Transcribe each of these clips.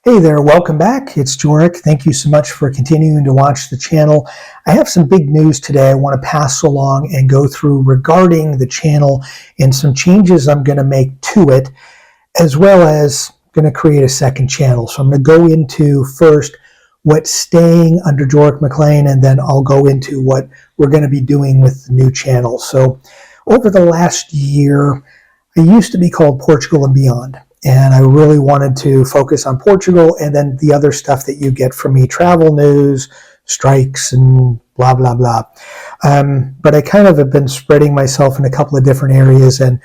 Hey there, welcome back. It's Jorik. Thank you so much for continuing to watch the channel. I have some big news today I want to pass along and go through regarding the channel and some changes I'm going to make to it, as well as going to create a second channel. So I'm going to go into first what's staying under Jorik McLean, and then I'll go into what we're going to be doing with the new channel. So over the last year, I used to be called Portugal and Beyond. And I really wanted to focus on Portugal and then the other stuff that you get from me, travel news, strikes, and blah, blah, blah. But I kind of have been spreading myself in a couple of different areas, and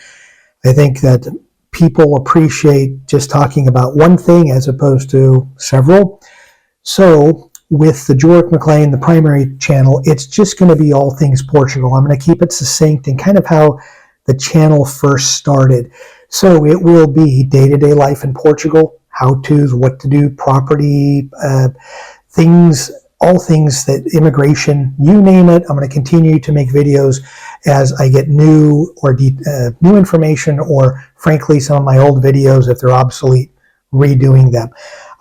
I think that people appreciate just talking about one thing as opposed to several. So with the Jorik McLean, the primary channel, it's just going to be all things Portugal. I'm going to keep it succinct and kind of how the channel first started. So it will be day-to-day life in Portugal, how-tos, what to do, property, things, all things that immigration, you name it. I'm going to continue to make videos as I get new or new information, or frankly, some of my old videos, if they're obsolete, redoing them.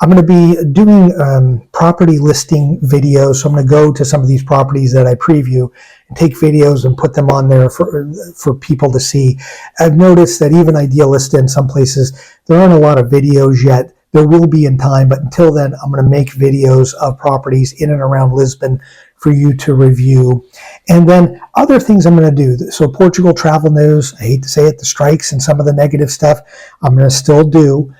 I'm going to be doing property listing videos. So I'm going to go to some of these properties that I preview and take videos and put them on there for people to see. I've noticed that even Idealista in some places, there aren't a lot of videos yet. There will be in time, but until then, I'm going to make videos of properties in and around Lisbon for you to review. And then other things I'm going to do. So Portugal travel news, I hate to say it, the strikes and some of the negative stuff, I'm going to still do.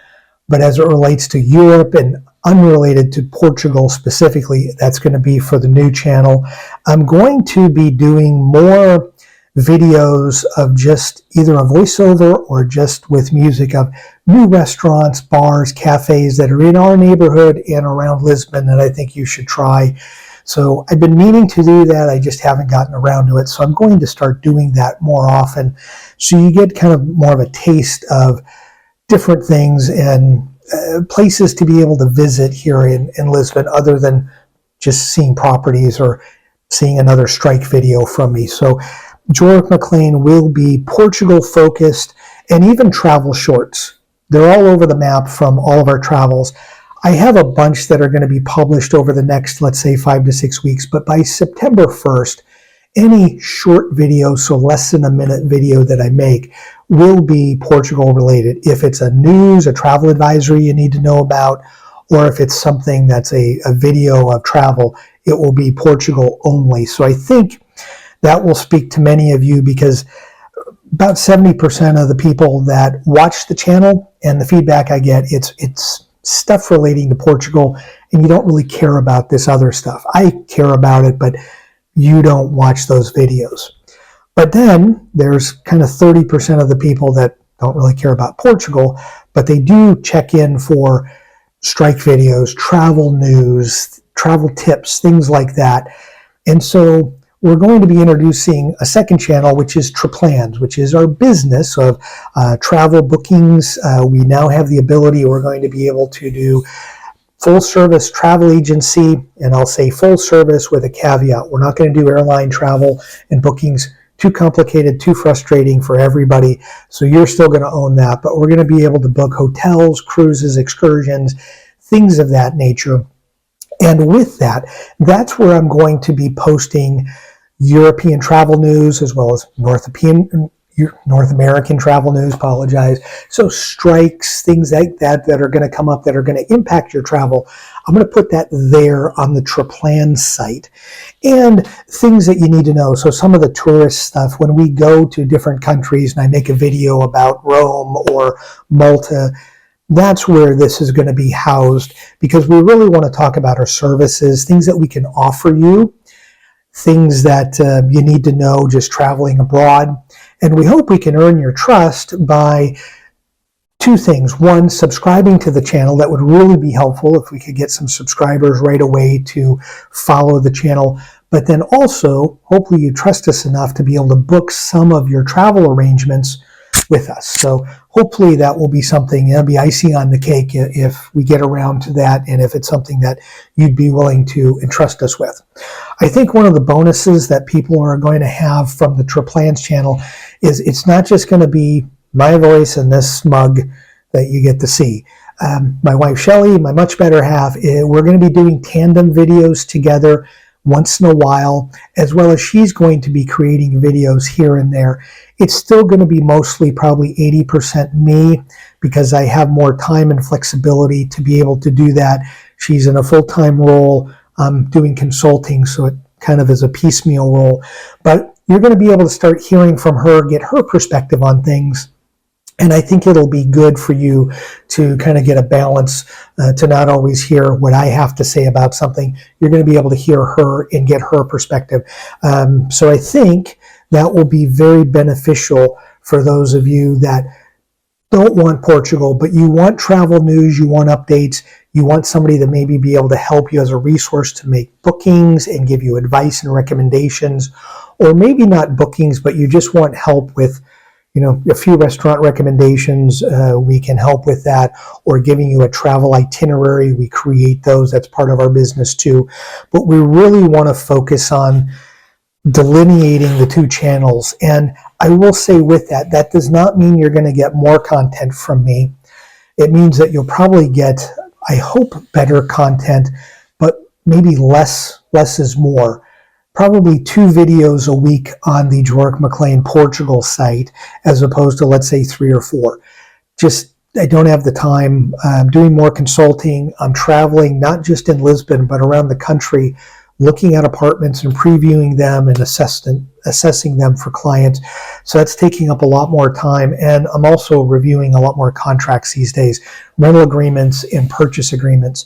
But as it relates to Europe and unrelated to Portugal specifically, that's going to be for the new channel. I'm going to be doing more videos of just either a voiceover or just with music of new restaurants, bars, cafes that are in our neighborhood and around Lisbon that I think you should try. So I've been meaning to do that. I just haven't gotten around to it. So I'm going to start doing that more often. So you get kind of more of a taste of different things and places to be able to visit here in Lisbon, other than just seeing properties or seeing another strike video from me. So Jorik McLean will be Portugal focused, and even travel shorts. They're all over the map from all of our travels. I have a bunch that are going to be published over the next, let's say, 5 to 6 weeks, but by September 1st, any short video, so less than a minute video that I make, will be Portugal related. If it's a news, a travel advisory you need to know about, or if it's something that's a video of travel, it will be Portugal only. So I think that will speak to many of you, because about 70% of the people that watch the channel and the feedback I get, it's stuff relating to Portugal, and you don't really care about this other stuff. I care about it, but you don't watch those videos. But then there's kind of 30% of the people that don't really care about Portugal, but they do check in for strike videos, travel news, travel tips, things like that. And so we're going to be introducing a second channel, which is Travelland, which is our business of travel bookings. We now have the ability, we're going to be able to do full service travel agency, and I'll say full service with a caveat. We're not going to do airline travel and bookings. Too complicated, too frustrating for everybody. So you're still going to own that, but we're going to be able to book hotels, cruises, excursions, things of that nature. And with that, that's where I'm going to be posting European travel news, as well as North American travel news, So strikes, things like that that are going to come up that are going to impact your travel. I'm going to put that there on the Travelland site, and things that you need to know. So some of the tourist stuff, when we go to different countries and I make a video about Rome or Malta, that's where this is going to be housed, because we really want to talk about our services, things that we can offer you, things that you need to know just traveling abroad. And we hope we can earn your trust by two things. One, subscribing to the channel. That would really be helpful if we could get some subscribers right away to follow the channel. But then also, hopefully you trust us enough to be able to book some of your travel arrangements with us. So hopefully that will be something, it'll be icing on the cake if we get around to that, and if it's something that you'd be willing to entrust us with. I think one of the bonuses that people are going to have from the Travelland channel is it's not just going to be my voice and this mug that you get to see. my wife Shelly, my much better half, we're going to be doing tandem videos together once in a while, as well as she's going to be creating videos here and there. It's still going to be mostly probably 80% me because I have more time and flexibility to be able to do that. She's in a full-time role. I'm doing consulting, so it kind of is a piecemeal role. But you're going to be able to start hearing from her, get her perspective on things. And I think it'll be good for you to kind of get a balance, to not always hear what I have to say about something. You're going to be able to hear her and get her perspective. So I think that will be very beneficial for those of you that don't want Portugal, but you want travel news, you want updates, you want somebody to maybe be able to help you as a resource to make bookings and give you advice and recommendations, or maybe not bookings, but you just want help with a few restaurant recommendations. We can help with that, or giving you a travel itinerary. We create those. That's part of our business too. But we really want to focus on delineating the two channels. And I will say with that, that does not mean you're going to get more content from me. It means that you'll probably get, I hope, better content, but maybe less is more. Probably 2 videos a week on the George McLean Portugal site, as opposed to, let's say, 3 or 4. Just, I don't have the time. I'm doing more consulting. I'm traveling, not just in Lisbon, but around the country, looking at apartments and previewing them and assessing them for clients. So that's taking up a lot more time. And I'm also reviewing a lot more contracts these days, rental agreements and purchase agreements.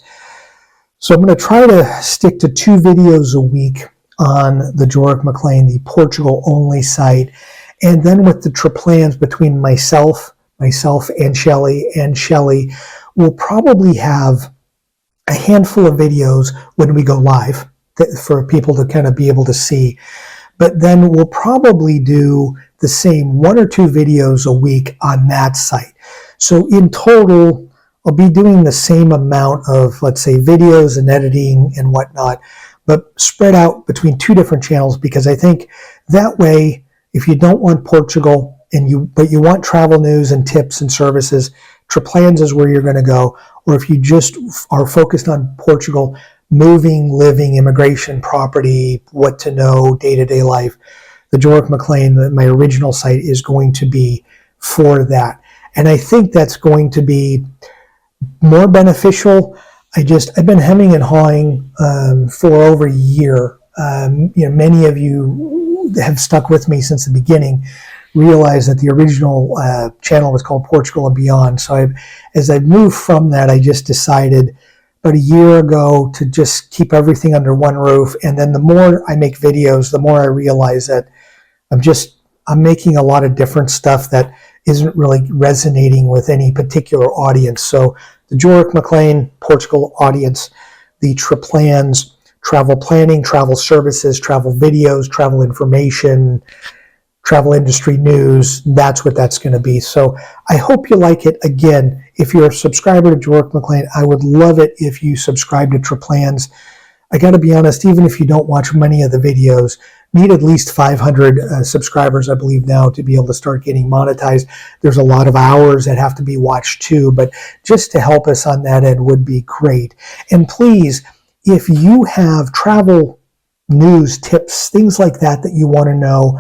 So I'm going to try to stick to 2 videos a week on the George McLean, the Portugal only site. And then with the trip plans between myself and Shelly, we'll probably have a handful of videos when we go live for people to kind of be able to see. But then we'll probably do the same 1 or 2 videos a week on that site. So in total, I'll be doing the same amount of, let's say, videos and editing and whatnot, but spread out between 2 different channels, because I think that way, if you don't want Portugal but you want travel news and tips and services, Traplans is where you're going to go. Or if you just are focused on Portugal, moving, living, immigration, property, what to know, day-to-day life, the George McLean, my original site, is going to be for that. And I think that's going to be more beneficial. I've been hemming and hawing for over a year. Many of you have stuck with me since the beginning, realize that the original channel was called Portugal and Beyond. So as I moved from that, I just decided about a year ago to just keep everything under one roof. And then the more I make videos, the more I realize that I'm making a lot of different stuff that isn't really resonating with any particular audience. So the George McLean Portugal audience, the Traplans, travel planning, travel services, travel videos, travel information, travel industry news, that's what that's going to be. So I hope you like it. Again, if you're a subscriber to George McLean, I would love it if you subscribe to Traplans. I got to be honest, even if you don't watch many of the videos, need at least 500 subscribers, I believe, now to be able to start getting monetized. There's a lot of hours that have to be watched too, but just to help us on that end would be great. And please, if you have travel news, tips, things like that you want to know,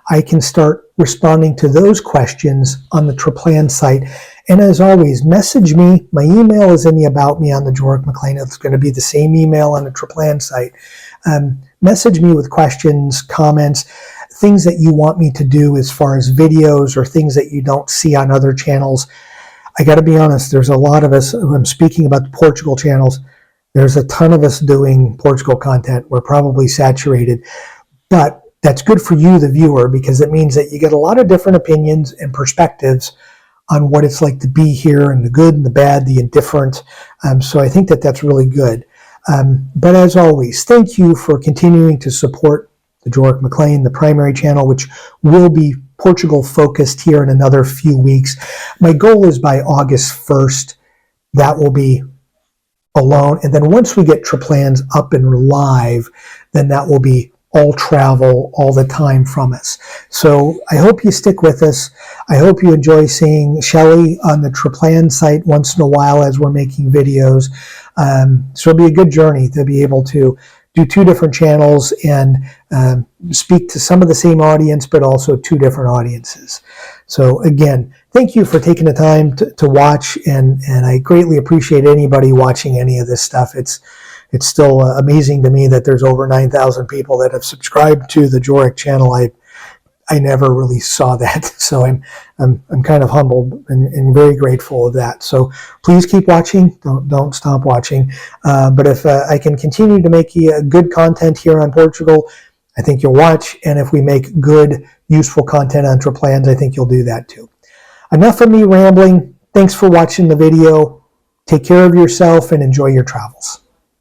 I can start responding to those questions on the Traplan site. And as always, message me. My email is in the About Me on the George McLean. It's going to be the same email on the Traplan site. Message me with questions, comments, things that you want me to do as far as videos or things that you don't see on other channels. I got to be honest, there's a lot of us, I'm speaking about the Portugal channels, there's a ton of us doing Portugal content. We're probably saturated, but that's good for you, the viewer, because it means that you get a lot of different opinions and perspectives on what it's like to be here, and the good and the bad, the indifferent. So I think that that's really good. But as always, thank you for continuing to support the George McLean, the primary channel, which will be Portugal focused here in another few weeks. My goal is by August 1st, that will be alone. And then once we get Traplans up and live, then that will be all travel all the time from us. So I hope you stick with us. I hope you enjoy seeing Shelley on the Travelland site once in a while as we're making videos. So it'll be a good journey to be able to do two different channels and speak to some of the same audience, but also two different audiences. So again, thank you for taking the time to watch, and I greatly appreciate anybody watching any of this stuff. It's still amazing to me that there's over 9,000 people that have subscribed to the Jorick channel. I never really saw that, so I'm kind of humbled and very grateful of that. So please keep watching. Don't stop watching. But if I can continue to make you good content here on Portugal, I think you'll watch. And if we make good, useful content on Travelland, I think you'll do that too. Enough of me rambling. Thanks for watching the video. Take care of yourself and enjoy your travels.